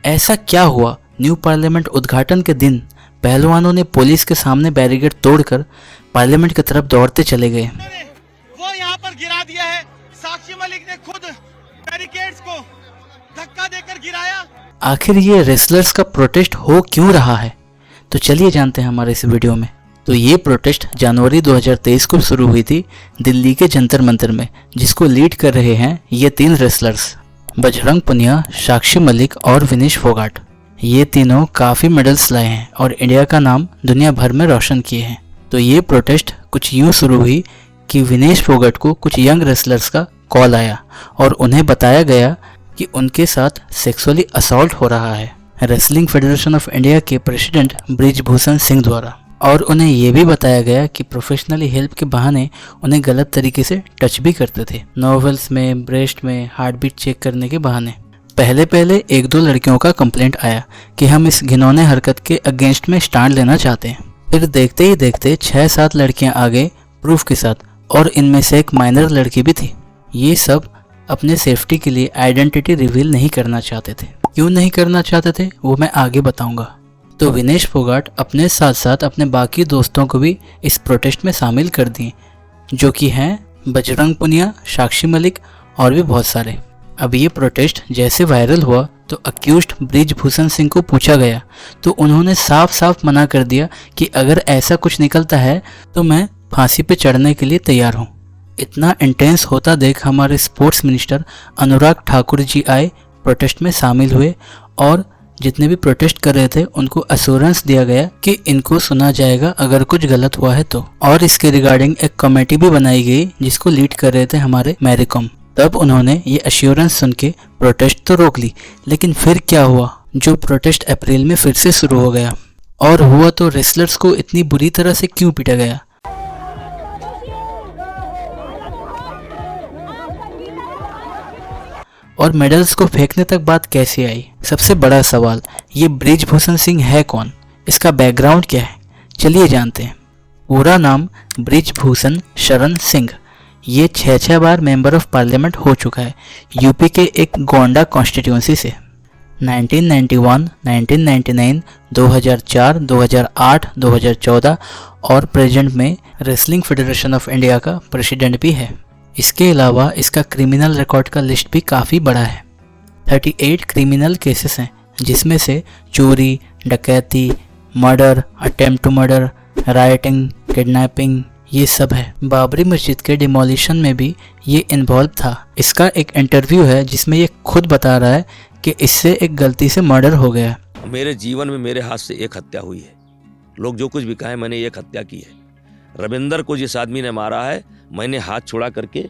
ऐसा क्या हुआ? न्यू पार्लियामेंट उद्घाटन के दिन पहलवानों ने पुलिस के सामने बैरिकेड तोड़कर पार्लियामेंट की तरफ दौड़ते चले गए। वो यहाँ पर गिरा दिया है। साक्षी मलिक ने खुद बैरिकेड्स को धक्का देकर गिराया। आखिर ये रेसलर्स का प्रोटेस्ट हो क्यों रहा है? तो चलिए जानते हैं हमारे इस वीडियो में। तो ये प्रोटेस्ट जनवरी 2023 को शुरू हुई थी दिल्ली के जंतर मंतर में, जिसको लीड कर रहे हैं ये 3 रेसलर्स, बजरंग पुनिया, साक्षी मलिक और विनेश फोगाट। ये तीनों काफ़ी मेडल्स लाए हैं और इंडिया का नाम दुनिया भर में रोशन किए हैं। तो ये प्रोटेस्ट कुछ यूँ शुरू हुई कि विनेश फोगाट को कुछ यंग रेसलर्स का कॉल आया और उन्हें बताया गया कि उनके साथ सेक्सुअली असॉल्ट हो रहा है रेसलिंग फेडरेशन ऑफ इंडिया के प्रेसिडेंट ब्रिजभूषण सिंह द्वारा, और उन्हें ये भी बताया गया कि प्रोफेशनली हेल्प के बहाने उन्हें गलत तरीके से टच भी करते थे, नोवेल्स में, ब्रेस्ट में, हार्ट बीट चेक करने के बहाने। पहले 1-2 लड़कियों का कंप्लेंट आया कि हम इस घिनौने हरकत के अगेंस्ट में स्टैंड लेना चाहते हैं। फिर देखते ही देखते 6-7 लड़कियां आ गए प्रूफ के साथ, और इनमें से एक माइनर लड़की भी थी। ये सब अपने सेफ्टी के लिए आइडेंटिटी रिवील नहीं करना चाहते थे। क्यों नहीं करना चाहते थे वो मैं आगे बताऊंगा। तो विनेश फोगाट अपने साथ साथ अपने बाकी दोस्तों को भी इस प्रोटेस्ट में शामिल कर दिए, जो कि हैं बजरंग पुनिया, साक्षी मलिक और भी बहुत सारे। अब ये प्रोटेस्ट जैसे वायरल हुआ तो अक्यूज्ड ब्रिजभूषण सिंह को पूछा गया तो उन्होंने साफ साफ मना कर दिया कि अगर ऐसा कुछ निकलता है तो मैं फांसी पे चढ़ने के लिए तैयार हूँ। इतना इंटेंस होता देख हमारे स्पोर्ट्स मिनिस्टर अनुराग ठाकुर जी आए, प्रोटेस्ट में शामिल हुए और जितने भी प्रोटेस्ट कर रहे थे उनको अश्योरेंस दिया गया कि इनको सुना जाएगा अगर कुछ गलत हुआ है तो। और इसके रिगार्डिंग एक कमेटी भी बनाई गई जिसको लीड कर रहे थे हमारे मैरी कॉम। तब उन्होंने ये अश्योरेंस सुन के प्रोटेस्ट तो रोक ली, लेकिन फिर क्या हुआ? जो प्रोटेस्ट अप्रैल में फिर से शुरू हो गया। और हुआ तो रेसलर्स को इतनी बुरी तरह से क्यों पीटा गया? और मेडल्स को फेंकने तक बात कैसे आई? सबसे बड़ा सवाल, ये ब्रिजभूषण सिंह है कौन? इसका बैकग्राउंड क्या है? चलिए जानते हैं। पूरा नाम ब्रिजभूषण शरण सिंह। ये 6 बार मेंबर ऑफ पार्लियामेंट हो चुका है यूपी के एक गोंडा कॉन्स्टिट्यूंसी से। 1991, 1999, 2004, 2008, 2014 और प्रेजेंट में रेसलिंग फेडरेशन ऑफ इंडिया का प्रेसिडेंट भी है। इसके अलावा इसका क्रिमिनल रिकॉर्ड का लिस्ट भी काफ़ी बड़ा है। 38 क्रिमिनल केसेस हैं, जिसमें से चोरी, डकैती, murder, attempt to murder, rioting, kidnapping, ये सब है। बाबरी मस्जिद के डिमोलिशन में भी ये इन्वॉल्व था। इसका एक इंटरव्यू है जिसमें ये खुद बता रहा है कि इससे एक गलती से मर्डर हो गया। मेरे जीवन में मेरे हाथ से एक हत्या हुई है। लोग जो कुछ भी कहें, मैंने एक हत्या की है। रविंदर को जिस आदमी ने मारा है, मैंने हाथ छुड़ा करके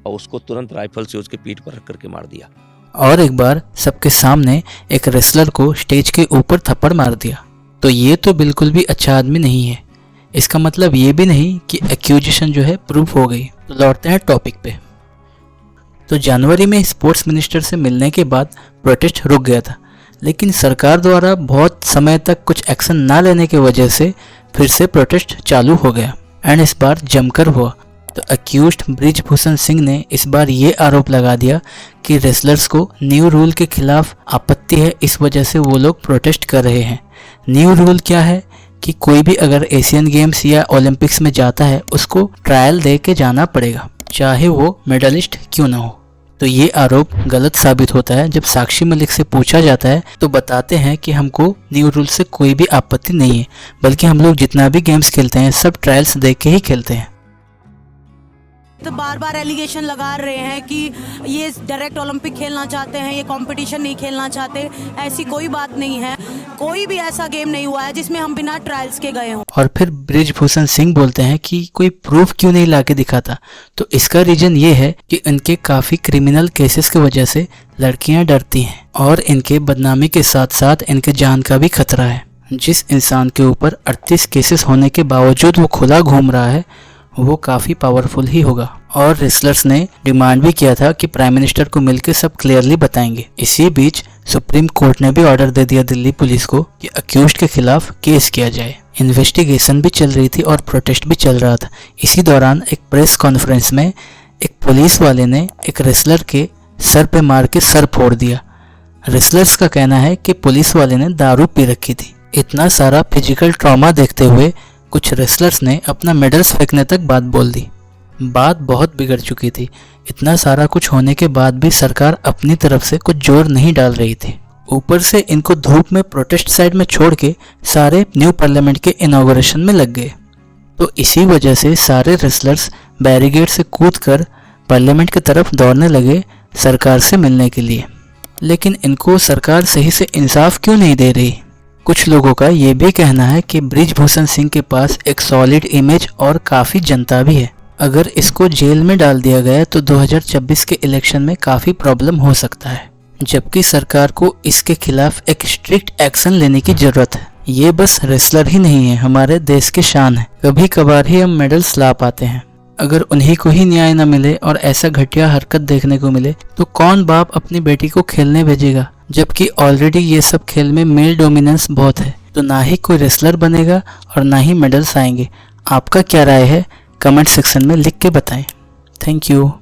और उसको तुरंत राइफल से उसके पीठ पर रख करके मार दिया। और एक बार सबके सामने एक रेसलर को स्टेज के ऊपर थप्पड़ मार दिया। तो ये तो बिल्कुल भी अच्छा आदमी नहीं है। इसका मतलब ये भी नहीं कि एक्यूजेशन जो है प्रूफ हो गई। तो लौटते हैं टॉपिक पे। तो जनवरी में स्पोर्ट्स मिनिस्टर से मिलने के बाद प्रोटेस्ट रुक गया था, लेकिन सरकार द्वारा बहुत समय तक कुछ एक्शन ना लेने की वजह से फिर से प्रोटेस्ट चालू हो गया एंड इस बार जमकर हुआ। तो अक्यूज्ड ब्रिजभूषण सिंह ने इस बार ये आरोप लगा दिया कि रेसलर्स को न्यू रूल के खिलाफ आपत्ति है, इस वजह से वो लोग प्रोटेस्ट कर रहे हैं। न्यू रूल क्या है कि कोई भी अगर एशियन गेम्स या ओलंपिक्स में जाता है उसको ट्रायल दे के जाना पड़ेगा, चाहे वो मेडलिस्ट क्यों ना हो। तो ये आरोप गलत साबित होता है। जब साक्षी मलिक से पूछा जाता है तो बताते हैं कि हमको न्यू रूल से कोई भी आपत्ति नहीं है, बल्कि हम लोग जितना भी गेम्स खेलते हैं सब ट्रायल्स दे के ही खेलते हैं। तो बार बार एलिगेशन लगा रहे हैं कि ये डायरेक्ट ओलंपिक खेलना चाहते हैं, ये कंपटीशन नहीं खेलना चाहते। ऐसी कोई बात नहीं है। कोई भी ऐसा गेम नहीं हुआ है जिसमें हम बिना ट्रायल्स के गए हों। और फिर ब्रिजभूषण सिंह बोलते हैं कि कोई प्रूफ क्यों नहीं लाके दिखाता। तो इसका रीजन ये है कि इनके काफ़ी क्रिमिनल केसेस की वजह से लड़कियां डरती हैं और इनके बदनामी के साथ साथ इनके जान का भी खतरा है। जिस इंसान के ऊपर 38 केसेस होने के बावजूद वो खुला घूम रहा है वो काफ़ी पावरफुल ही होगा। और रेसलर्स ने डिमांड भी किया था कि प्राइम मिनिस्टर को मिलकर सब क्लियरली बताएंगे। इसी बीच सुप्रीम कोर्ट ने भी ऑर्डर दे दिया दिल्ली पुलिस को कि अक्यूज्ड के खिलाफ केस किया जाए। इन्वेस्टिगेशन भी चल रही थी और प्रोटेस्ट भी चल रहा था। इसी दौरान एक प्रेस कॉन्फ्रेंस में एक पुलिस वाले ने एक रेसलर के सर पे मार के सर फोड़ दिया। रेसलर्स का कहना है कि पुलिस वाले ने दारू पी रखी थी। इतना सारा फिजिकल ट्रॉमा देखते हुए कुछ रेसलर्स ने अपना मेडल्स फेंकने तक बात बोल दी। बात बहुत बिगड़ चुकी थी। इतना सारा कुछ होने के बाद भी सरकार अपनी तरफ से कुछ जोर नहीं डाल रही थी। ऊपर से इनको धूप में प्रोटेस्ट साइड में छोड़ के सारे न्यू पार्लियामेंट के इनॉग्रेशन में लग गए। तो इसी वजह से सारे रेसलर्स बैरिकेड से कूदकर पार्लियामेंट की तरफ दौड़ने लगे सरकार से मिलने के लिए। लेकिन इनको सरकार सही से इंसाफ क्यों नहीं दे रही? कुछ लोगों का ये भी कहना है कि बृजभूषण सिंह के पास एक सॉलिड इमेज और काफ़ी जनता भी है। अगर इसको जेल में डाल दिया गया तो 2026 के इलेक्शन में काफ़ी प्रॉब्लम हो सकता है, जबकि सरकार को इसके खिलाफ एक स्ट्रिक्ट एक्शन लेने की ज़रूरत है। ये बस रेसलर ही नहीं है, हमारे देश की शान है। कभी कभार ही हम मेडल्स ला पाते हैं। अगर उन्हीं को ही न्याय न मिले और ऐसा घटिया हरकत देखने को मिले तो कौन बाप अपनी बेटी को खेलने भेजेगा? जबकि ऑलरेडी ये सब खेल में मेल डोमिनेंस बहुत है। तो ना ही कोई रेसलर बनेगा और ना ही मेडल्स आएंगे। आपका क्या राय है? कमेंट सेक्शन में लिख के बताएं। Thank you.